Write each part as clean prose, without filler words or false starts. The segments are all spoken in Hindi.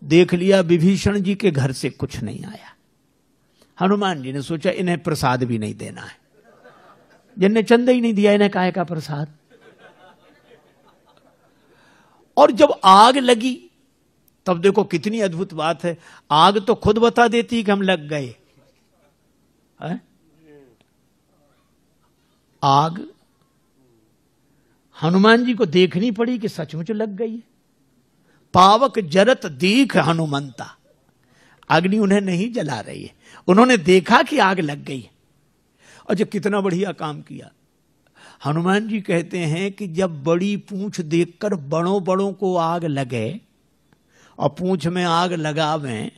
देख लिया विभीषण जी के घर से कुछ नहीं आया। हनुमान जी ने सोचा इन्हें प्रसाद भी नहीं देना है, जिनने चंदा ही नहीं दिया इन्हें काहे का प्रसाद। और जब आग लगी तब देखो कितनी अद्भुत बात है, आग तो खुद बता देती कि हम लग गए। आग हनुमान जी को देखनी पड़ी कि सचमुच लग गई है। पावक जरत दीख हनुमंता, अग्नि उन्हें नहीं जला रही है, उन्होंने देखा कि आग लग गई है। और जब कितना बढ़िया काम किया। हनुमान जी कहते हैं कि जब बड़ी पूंछ देखकर बड़ों बड़ों को आग लगे और पूंछ में आग लगावें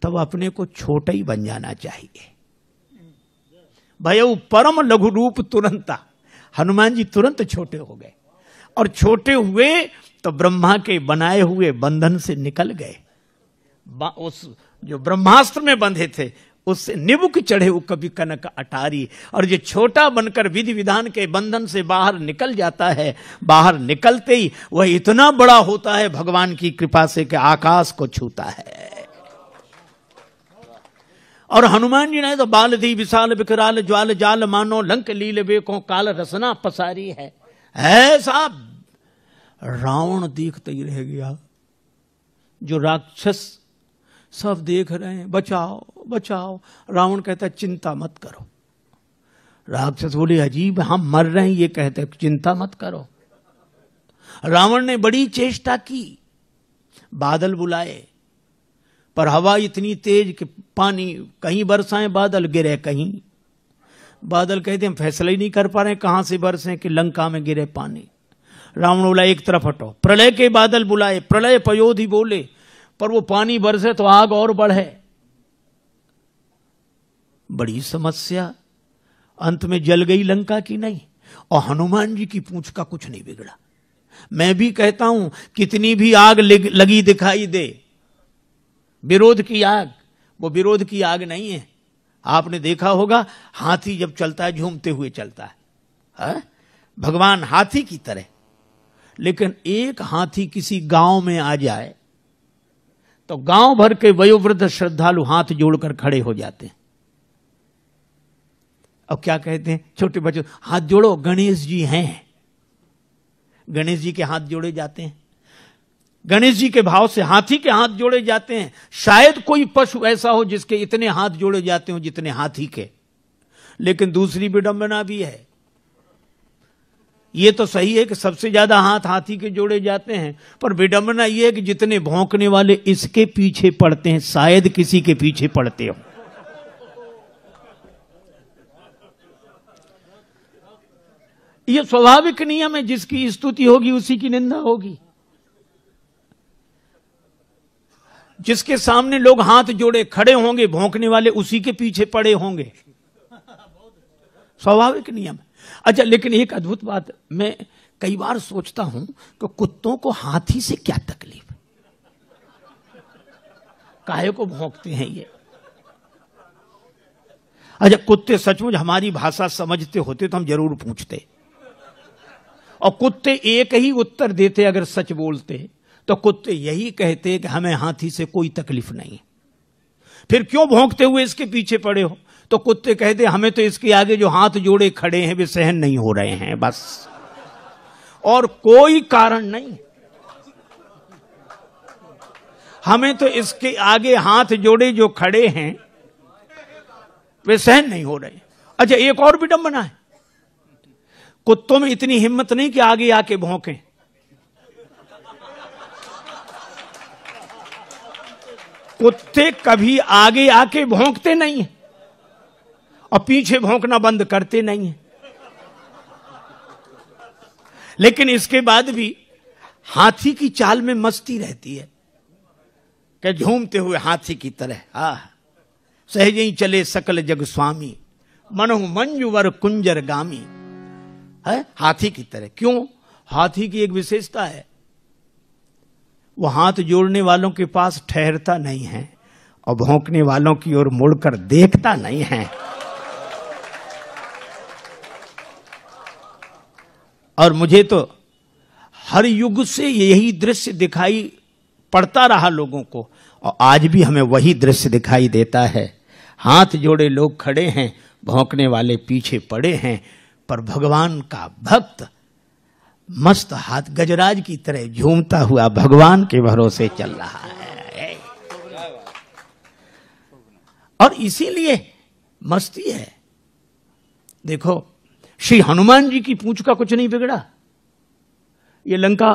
तब अपने को छोटा ही बन जाना चाहिए। भयउ परम लघु रूप तुरंता, हनुमान जी तुरंत छोटे हो गए और छोटे हुए तो ब्रह्मा के बनाए हुए बंधन से निकल गए। उस जो ब्रह्मास्त्र में बंधे थे उससे निबुक चढ़े वो कभी कनक अटारी, और जो छोटा बनकर विधि विधान के बंधन से बाहर निकल जाता है, बाहर निकलते ही वह इतना बड़ा होता है भगवान की कृपा से कि आकाश को छूता है। और हनुमान जी ने तो बाल दी विशाल विकराल ज्वाल जाल मानो लंक लील बेको काल रसना पसारी है। ऐसा रावण देखते ही रह गया, जो राक्षस सब देख रहे हैं बचाओ बचाओ। रावण कहता है चिंता मत करो। राक्षस बोले अजीब, हम मर रहे हैं ये कहते चिंता मत करो। रावण ने बड़ी चेष्टा की, बादल बुलाए पर हवा इतनी तेज कि पानी कहीं बरसाएं बादल गिरे कहीं। बादल कहते हम फैसला ही नहीं कर पा रहे कहां से बरसें कि लंका में गिरे पानी। रावण बोला एक तरफ हटो। प्रलय के बादल बुलाए, प्रलय पयोधि बोले, पर वो पानी बरसे तो आग और बढ़े। बड़ी समस्या, अंत में जल गई लंका की नहीं। और हनुमान जी की पूंछ का कुछ नहीं बिगड़ा। मैं भी कहता हूं कितनी भी आग लगी दिखाई दे, विरोध की आग, वो विरोध की आग नहीं है। आपने देखा होगा हाथी जब चलता है झूमते हुए चलता है, भगवान हाथी की तरह। लेकिन एक हाथी किसी गांव में आ जाए तो गांव भर के वयोवृद्ध श्रद्धालु हाथ जोड़कर खड़े हो जाते हैं। अब क्या कहते हैं छोटे बच्चों, हाथ जोड़ो, गणेश जी हैं। गणेश जी के हाथ जोड़े जाते हैं, गणेश जी के भाव से हाथी के हाथ जोड़े जाते हैं। शायद कोई पशु ऐसा हो जिसके इतने हाथ जोड़े जाते हो जितने हाथी के। लेकिन दूसरी विडंबना भी है। ये तो सही है कि सबसे ज्यादा हाथ हाथी के जोड़े जाते हैं, पर विडंबना यह है कि जितने भौंकने वाले इसके पीछे पड़ते हैं शायद किसी के पीछे पड़ते हो। यह स्वाभाविक नियम है, जिसकी स्तुति होगी उसी की निंदा होगी। जिसके सामने लोग हाथ जोड़े खड़े होंगे भौंकने वाले उसी के पीछे पड़े होंगे, स्वाभाविक नियम है। अच्छा, लेकिन एक अद्भुत बात मैं कई बार सोचता हूं कि कुत्तों को हाथी से क्या तकलीफ, काहे को भौंकते हैं ये। अच्छा, कुत्ते सचमुच हमारी भाषा समझते होते तो हम जरूर पूछते, और कुत्ते एक ही उत्तर देते। अगर सच बोलते तो कुत्ते यही कहते कि हमें हाथी से कोई तकलीफ नहीं। फिर क्यों भौंकते हुए इसके पीछे पड़े हो? तो कुत्ते कहते हमें तो इसके आगे जो हाथ जोड़े खड़े हैं वे सहन नहीं हो रहे हैं, बस, और कोई कारण नहीं। हमें तो इसके आगे हाथ जोड़े जो खड़े हैं वे सहन नहीं हो रहे। अच्छा, एक और विडंबना है, कुत्तों में इतनी हिम्मत नहीं कि आगे आके भौंकें। कुत्ते कभी आगे आके भौंकते नहीं है और पीछे भौंकना बंद करते नहीं है। लेकिन इसके बाद भी हाथी की चाल में मस्ती रहती है कि झूमते हुए हाथी की तरह सहज ही चले सकल जग स्वामी, मनहु मंजुवर कुंजर गामी। है हाथी की तरह। क्यों? हाथी की एक विशेषता है, वो हाथ जोड़ने वालों के पास ठहरता नहीं है और भौंकने वालों की ओर मुड़कर देखता नहीं है। और मुझे तो हर युग से यही दृश्य दिखाई पड़ता रहा लोगों को। और आज भी हमें वही दृश्य दिखाई देता है। हाथ जोड़े लोग खड़े हैं, भौंकने वाले पीछे पड़े हैं, पर भगवान का भक्त मस्त हाथ गजराज की तरह झूमता हुआ भगवान के भरोसे चल रहा है। और इसीलिए मस्ती है। देखो, श्री हनुमान जी की पूंछ का कुछ नहीं बिगड़ा। ये लंका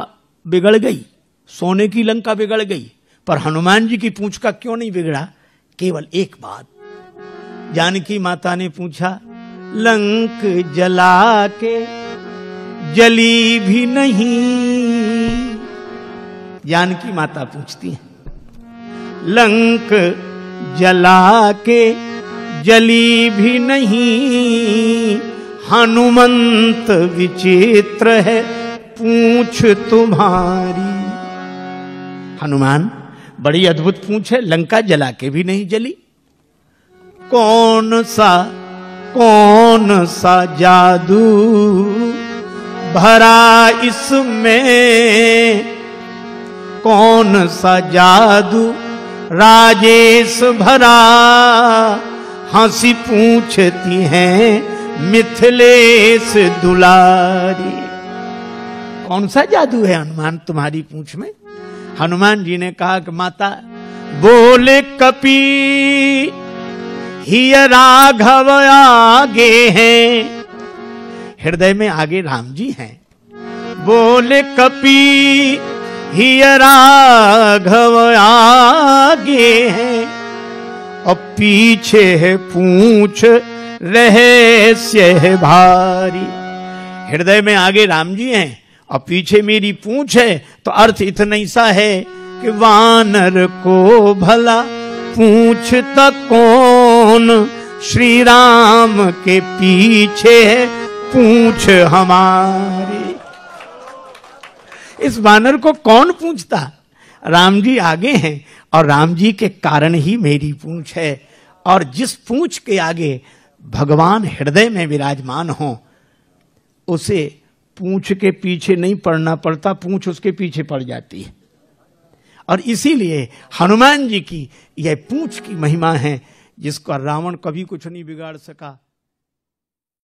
बिगड़ गई, सोने की लंका बिगड़ गई, पर हनुमान जी की पूंछ का क्यों नहीं बिगड़ा? केवल एक बात। जानकी माता ने पूछा, लंक जला के जली भी नहीं। जानकी माता पूछती है, लंक जला के जली भी नहीं, हनुमंत विचित्र है पूंछ तुम्हारी। हनुमान, बड़ी अद्भुत पूंछ है, लंका जला के भी नहीं जली। कौन सा जादू भरा इसमें, कौन सा जादू राजेश भरा, हंसी पूछती हैं मिथिलेश दुलारी। कौन सा जादू है हनुमान तुम्हारी पूंछ में? हनुमान जी ने कहा कि माता, बोले कपी ही राघव आगे हैं। हृदय में आगे राम जी हैं। बोले कपी ही राघव आगे हैं, और पीछे है पूंछ रहस्य है भारी। हृदय में आगे राम जी हैं और पीछे मेरी पूंछ है, तो अर्थ इतना ही सा है कि वानर को भला पूछता कौन, श्री राम के पीछे है पूंछ हमारी। इस वानर को कौन पूछता? राम जी आगे हैं और राम जी के कारण ही मेरी पूंछ है। और जिस पूंछ के आगे भगवान हृदय में विराजमान हो, उसे पूंछ के पीछे नहीं पड़ना पड़ता, पूंछ उसके पीछे पड़ जाती है। और इसीलिए हनुमान जी की यह पूंछ की महिमा है, जिसका रावण कभी कुछ नहीं बिगाड़ सका।